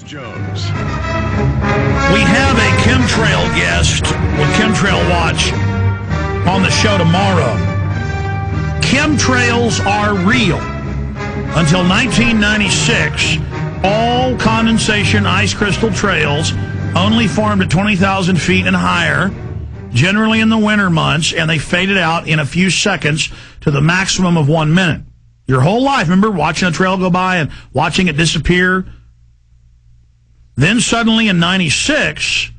Alex Jones. We have a chemtrail guest with Chemtrail Watch on the show tomorrow. Chemtrails are real. Until 1996, all condensation ice crystal trails only formed at 20,000 feet and higher, generally in the winter months, and they faded out in a few seconds to the maximum of 1 minute. Your whole life, remember, watching a trail go by and watching it disappear? Then suddenly in 96,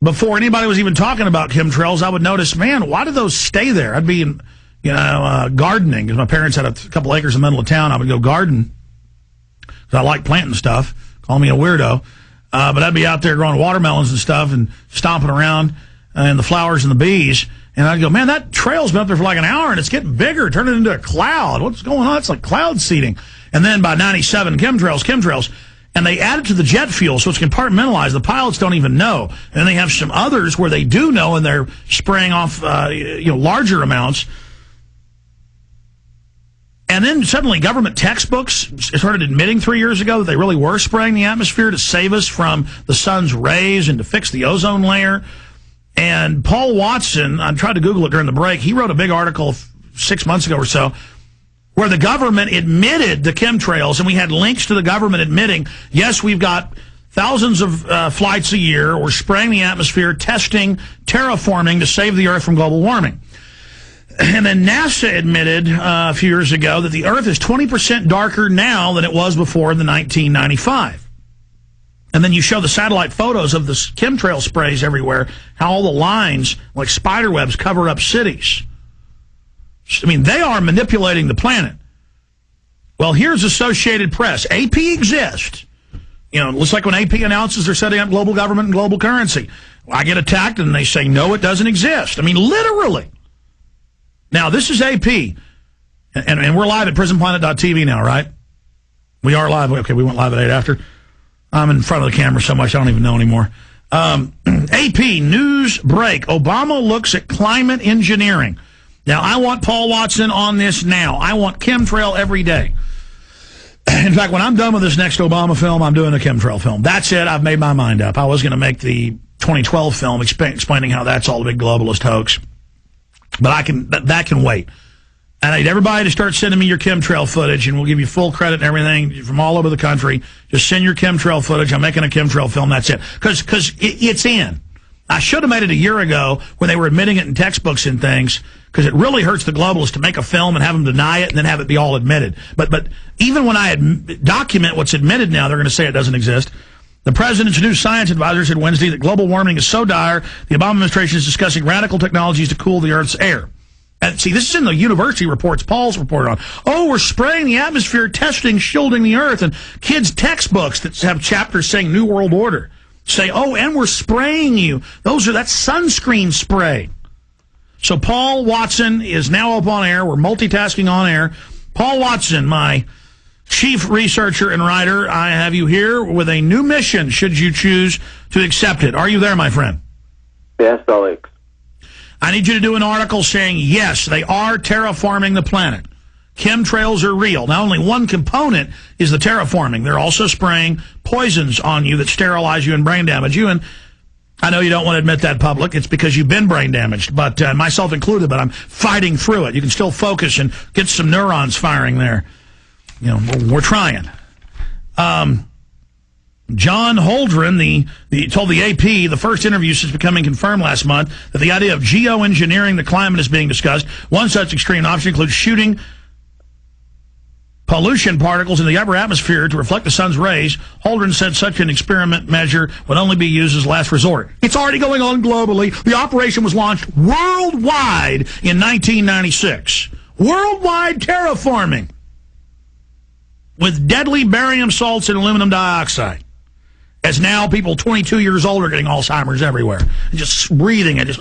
before anybody was even talking about chemtrails, I would notice, man, why do those stay there? I'd be, gardening, because my parents had a couple acres in the middle of town. I would go garden, because I like planting stuff. Call me a weirdo. But I'd be out there growing watermelons and stuff and stomping around and the flowers and the bees. And I'd go, man, that trail's been up there for like an hour and it's getting bigger, turning into a cloud. What's going on? It's like cloud seeding. And then by 97, chemtrails. And they add it to the jet fuel, so it's compartmentalized. The pilots don't even know. And then they have some others where they do know, and they're spraying off larger amounts. And then suddenly government textbooks started admitting 3 years ago that they really were spraying the atmosphere to save us from the sun's rays and to fix the ozone layer. And Paul Watson, I tried to Google it during the break, he wrote a big article 6 months ago or so where the government admitted the chemtrails, and we had links to the government admitting, yes, we've got thousands of flights a year, we're spraying the atmosphere, testing, terraforming to save the Earth from global warming. And then NASA admitted a few years ago that the Earth is 20% darker now than it was before the 1995. And then you show the satellite photos of the chemtrail sprays everywhere, how all the lines, like spider webs, cover up cities. I mean, they are manipulating the planet. Well, here's Associated Press. AP exists. It looks like when AP announces they're setting up global government and global currency, I get attacked and they say, no, it doesn't exist. I mean, literally. Now, this is AP, and we're live at prisonplanet.tv now, right? We are live. Okay, we went live at 8 after. I'm in front of the camera so much I don't even know anymore. AP, news break. Obama looks at climate engineering. Now, I want Paul Watson on this now. I want chemtrail every day. In fact, when I'm done with this next Obama film, I'm doing a chemtrail film. That's it. I've made my mind up. I was going to make the 2012 film explaining how that's all a big globalist hoax. But that can wait. And I need everybody to start sending me your chemtrail footage, and we'll give you full credit and everything from all over the country. Just send your chemtrail footage. I'm making a chemtrail film. That's it. Because it's in. I should have made it a year ago when they were admitting it in textbooks and things, because it really hurts the globalists to make a film and have them deny it and then have it be all admitted. But even when I document what's admitted now, they're going to say it doesn't exist. The president's new science advisor said Wednesday that global warming is so dire, the Obama administration is discussing radical technologies to cool the Earth's air. And see, this is in the university reports Paul's reported on. Oh, we're spraying the atmosphere, testing, shielding the Earth, and kids' textbooks that have chapters saying New World Order say, oh, and we're spraying you. That's sunscreen spray. So Paul Watson is now up on air. We're multitasking on air. Paul Watson, my chief researcher and writer, I have you here with a new mission should you choose to accept it. Are you there, my friend? Yes, Alex. I need you to do an article saying, yes, they are terraforming the planet. Chemtrails are real. Now, only one component is the terraforming. They're also spraying poisons on you that sterilize you and brain damage you. And I know you don't want to admit that public. It's because you've been brain damaged, but myself included, but I'm fighting through it. You can still focus and get some neurons firing there. We're trying. John Holdren, told the AP, the first interview since becoming confirmed last month, that the idea of geoengineering the climate is being discussed. One such extreme option includes shooting pollution particles in the upper atmosphere to reflect the sun's rays. Holdren said such an experiment measure would only be used as last resort. It's already going on globally. The operation was launched worldwide in 1996. Worldwide terraforming with deadly barium salts and aluminum dioxide. As now people 22 years old are getting Alzheimer's everywhere. Just breathing it, just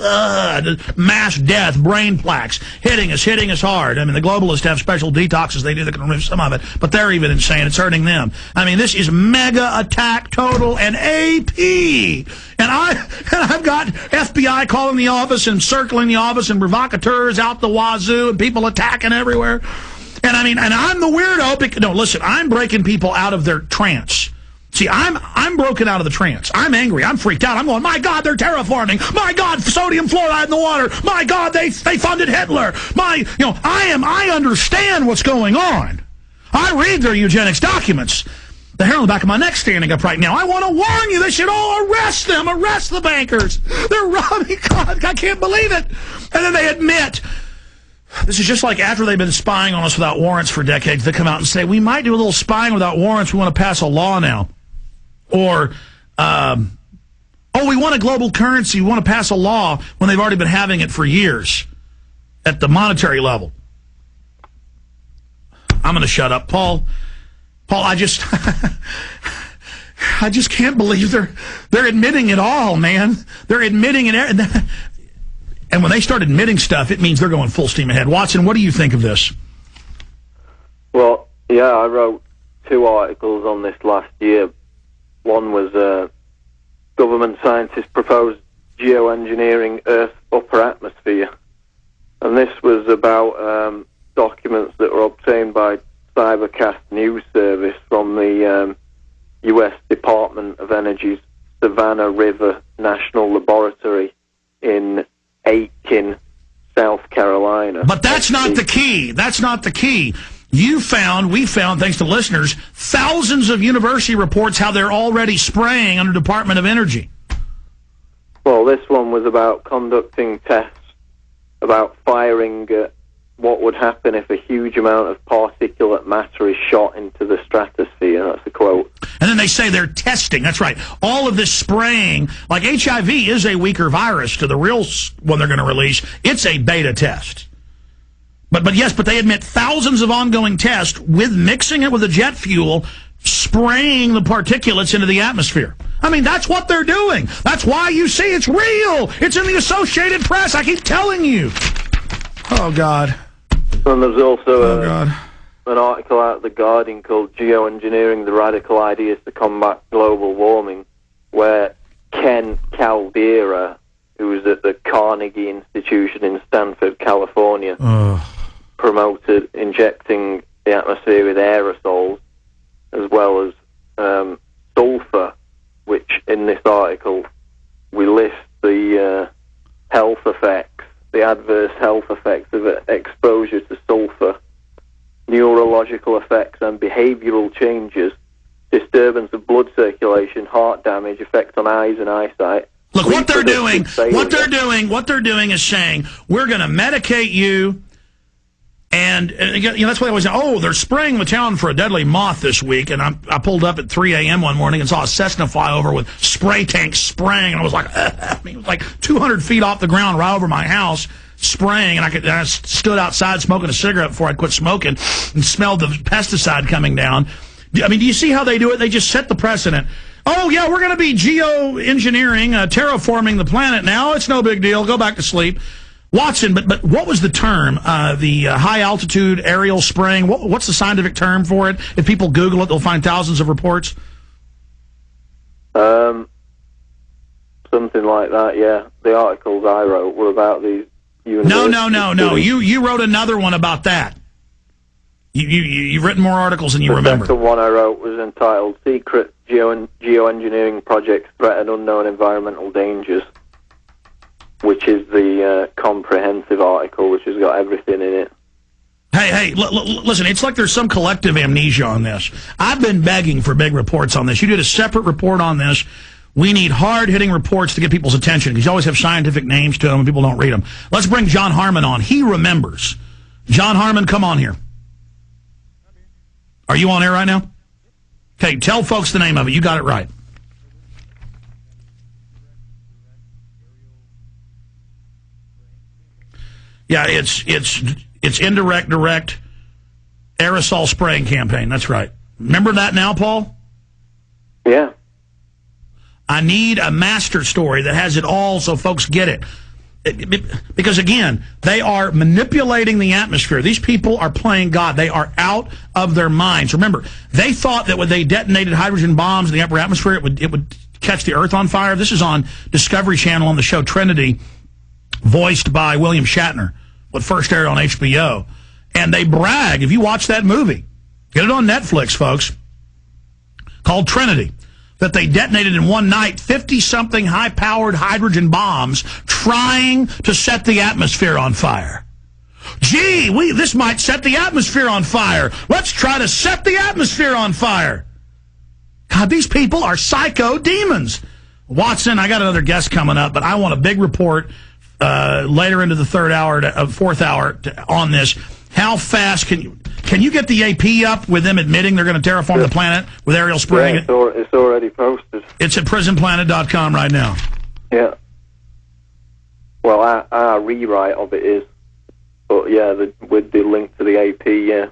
mass death, brain plaques, hitting us hard. I mean, the globalists have special detoxes they do that can remove some of it, but they're even insane. It's hurting them. I mean, this is mega attack total and AP. And I've got FBI calling the office and circling the office and provocateurs out the wazoo and people attacking everywhere. And I mean, and I'm the weirdo. No, listen, I'm breaking people out of their trance. See, I'm broken out of the trance. I'm angry. I'm freaked out. I'm going, my God, they're terraforming. My God, sodium fluoride in the water. My God, they funded Hitler. I understand what's going on. I read their eugenics documents. The hair on the back of my neck standing up right now. I want to warn you, they should all arrest them. Arrest the bankers. They're robbing. God, I can't believe it. And then they admit. This is just like after they've been spying on us without warrants for decades, they come out and say, we might do a little spying without warrants. We want to pass a law now. Or, we want a global currency. We want to pass a law when they've already been having it for years at the monetary level. I'm going to shut up. Paul, I just can't believe they're admitting it all, man. They're admitting it. And when they start admitting stuff, it means they're going full steam ahead. Watson, what do you think of this? Well, yeah, I wrote 2 articles on this last year. One was government scientists proposed geoengineering Earth's upper atmosphere. And this was about documents that were obtained by Cybercast News Service from the U.S. Department of Energy's Savannah River National Laboratory in Aiken, South Carolina. But that's not the key. That's not the key. We found, thanks to listeners, thousands of university reports how they're already spraying under Department of Energy. Well, this one was about conducting tests, about firing what would happen if a huge amount of particulate matter is shot into the stratosphere. That's the quote. And then they say they're testing. That's right. All of this spraying, like HIV is a weaker virus to the real one they're going to release. It's a beta test. But they admit thousands of ongoing tests with mixing it with the jet fuel, spraying the particulates into the atmosphere. I mean, that's what they're doing. That's why you see it's real. It's in the Associated Press. I keep telling you. Oh, God. And there's also an article out of The Guardian called Geoengineering, the Radical Ideas to Combat Global Warming, where Ken Caldeira, who was at the Carnegie Institution in Stanford, California, promoted injecting the atmosphere with aerosols, as well as sulfur, which in this article we list the health effects, the adverse health effects of exposure to sulfur, neurological effects and behavioral changes, disturbance of blood circulation, heart damage, effects on eyes and eyesight. Look, what they're doing is saying, we're going to medicate you. And that's why I always say, they're spraying the town for a deadly moth this week. And I pulled up at 3 a.m. one morning and saw a Cessna fly over with spray tanks spraying. And I was like, it was like 200 feet off the ground right over my house spraying. And I stood outside smoking a cigarette before I quit smoking and smelled the pesticide coming down. I mean, do you see how they do it? They just set the precedent. Oh, yeah, we're going to be geoengineering, terraforming the planet now. It's no big deal. Go back to sleep. Watson, but what was the term? The high-altitude aerial spraying? What's the scientific term for it? If people Google it, they'll find thousands of reports. Something like that, yeah. The articles I wrote were about these universities. No. You wrote another one about that. You've written more articles than you remember. The second one I wrote was entitled Secret Geoengineering Projects Threaten Unknown Environmental Dangers, which is the comprehensive article, which has got everything in it. Hey, listen, it's like there's some collective amnesia on this. I've been begging for big reports on this. You did a separate report on this. We need hard-hitting reports to get people's attention, because you always have scientific names to them and people don't read them. Let's bring John Harmon on. He remembers. John Harmon, come on here. Are you on air right now? Okay, tell folks the name of it. You got it right. Yeah, it's indirect, direct aerosol spraying campaign. That's right. Remember that now, Paul? Yeah. I need a master story that has it all so folks get it. Because, again, they are manipulating the atmosphere. These people are playing God. They are out of their minds. Remember, they thought that when they detonated hydrogen bombs in the upper atmosphere, it would catch the Earth on fire. This is on Discovery Channel on the show Trinity, voiced by William Shatner, what first aired on HBO. And they brag, if you watch that movie, get it on Netflix, folks, called Trinity. that they detonated in one night 50-something high-powered hydrogen bombs trying to set the atmosphere on fire. Gee, this might set the atmosphere on fire. Let's try to set the atmosphere on fire. God, these people are psycho demons. Watson, I got another guest coming up, but I want a big report later into the fourth hour on this. How fast can you get the AP up with them admitting they're going to terraform the planet with aerial spraying? Yeah, it's already posted. It's at prisonplanet.com right now. Yeah. Well, our rewrite of it is, but yeah, with the link to the AP, yeah.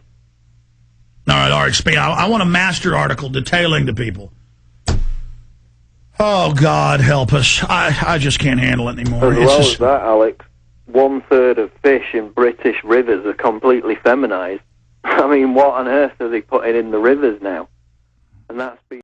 All right. I want a master article detailing to people. Oh, God, help us. I just can't handle it anymore. As well as that, Alex, 1/3 of fish in British rivers are completely feminized. I mean, what on earth are they putting in the rivers now? And that's been